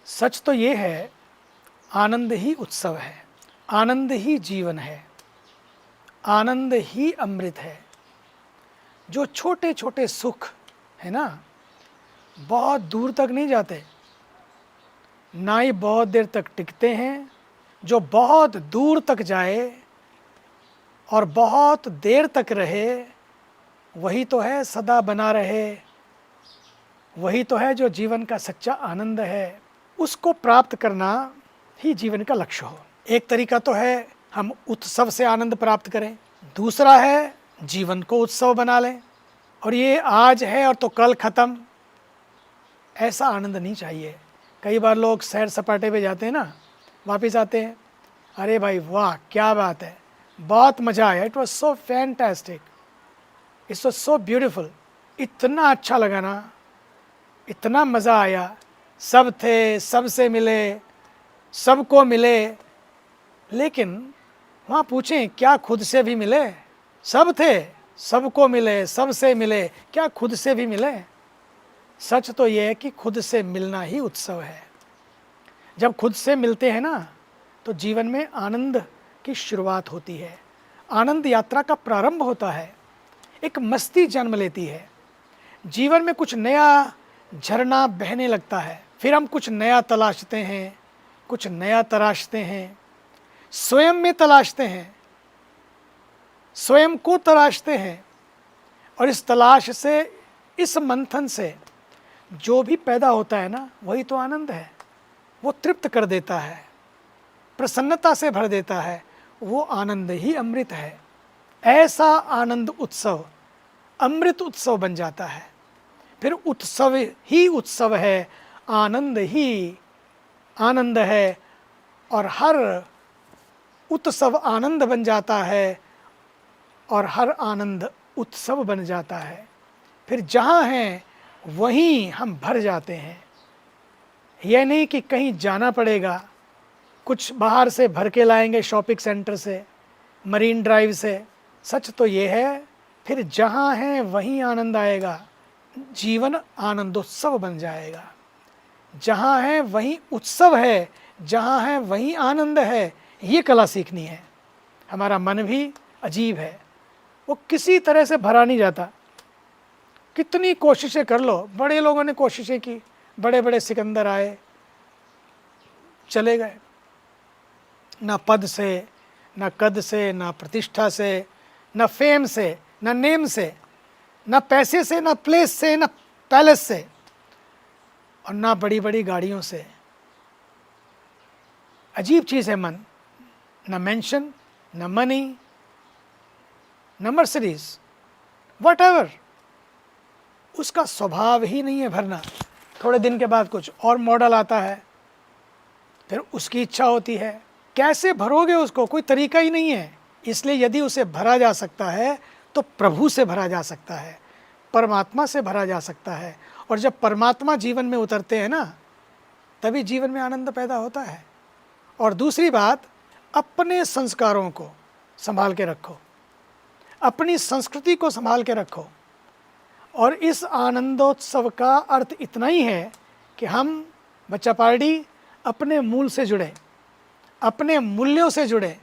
सच तो ये है, आनंद ही उत्सव है, आनंद ही जीवन है, आनंद ही अमृत है। जो छोटे छोटे सुख है ना, बहुत दूर तक नहीं जाते, ना ही बहुत देर तक टिकते हैं। जो बहुत दूर तक जाए और बहुत देर तक रहे, वही तो है सदा बना रहे, वही तो है जो जीवन का सच्चा आनंद है। उसको प्राप्त करना ही जीवन का लक्ष्य हो। एक तरीका तो है हम उत्सव से आनंद प्राप्त करें, दूसरा है जीवन को उत्सव बना लें। और ये आज है और तो कल ख़त्म, ऐसा आनंद नहीं चाहिए। कई बार लोग सैर सपाटे पे जाते हैं ना, वापस आते हैं, अरे भाई वाह क्या बात है, बहुत मज़ा आया, it was so fantastic, it's was so beautiful, इतना अच्छा लगा ना, इतना मज़ा आया, सब थे, सबसे मिले, सबको मिले। लेकिन वहाँ पूछें क्या खुद से भी मिले? सब थे, सबको मिले, सबसे मिले, क्या खुद से भी मिले? सच तो ये है कि खुद से मिलना ही उत्सव है। जब खुद से मिलते हैं ना, तो जीवन में आनंद की शुरुआत होती है, आनंद यात्रा का प्रारंभ होता है, एक मस्ती जन्म लेती है, जीवन में कुछ नया झरना बहने लगता है। फिर हम कुछ नया तलाशते हैं, कुछ नया तराशते हैं, स्वयं में तलाशते हैं, स्वयं को तलाशते हैं। और इस तलाश से, इस मंथन से जो भी पैदा होता है ना, वही तो आनंद है। वो तृप्त कर देता है, प्रसन्नता से भर देता है, वो आनंद ही अमृत है। ऐसा आनंद उत्सव अमृत उत्सव बन जाता है। फिर उत्सव ही उत्सव है, आनंद ही आनंद है, और हर उत्सव आनंद बन जाता है और हर आनंद उत्सव बन जाता है। फिर जहाँ हैं वहीं हम भर जाते हैं। यह नहीं कि कहीं जाना पड़ेगा, कुछ बाहर से भर के लाएंगे, शॉपिंग सेंटर से, मरीन ड्राइव से। सच तो ये है, फिर जहाँ हैं वहीं आनंद आएगा, जीवन आनंदोत्सव बन जाएगा। जहाँ है वहीं उत्सव है, जहाँ है वहीं आनंद है। ये कला सीखनी है। हमारा मन भी अजीब है, वो किसी तरह से भरा नहीं जाता। कितनी कोशिशें कर लो, बड़े लोगों ने कोशिशें की, बड़े बड़े सिकंदर आए, चले गए, ना पद से, ना कद से, ना प्रतिष्ठा से, ना फेम से, ना नेम से, ना पैसे से, ना प्लेस से, ना पैलेस से, और ना बड़ी बड़ी गाड़ियों से। अजीब चीज़ है मन, ना मेंशन, ना मनी, ना मर्सिडीज, वट एवर। उसका स्वभाव ही नहीं है भरना। थोड़े दिन के बाद कुछ और मॉडल आता है, फिर उसकी इच्छा होती है। कैसे भरोगे उसको? कोई तरीका ही नहीं है। इसलिए यदि उसे भरा जा सकता है तो प्रभु से भरा जा सकता है, परमात्मा से भरा जा सकता है। और जब परमात्मा जीवन में उतरते हैं ना, तभी जीवन में आनंद पैदा होता है। और दूसरी बात, अपने संस्कारों को संभाल के रखो, अपनी संस्कृति को संभाल के रखो। और इस आनंदोत्सव का अर्थ इतना ही है कि हम बच्चा पार्टी अपने मूल से जुड़े, अपने मूल्यों से जुड़े,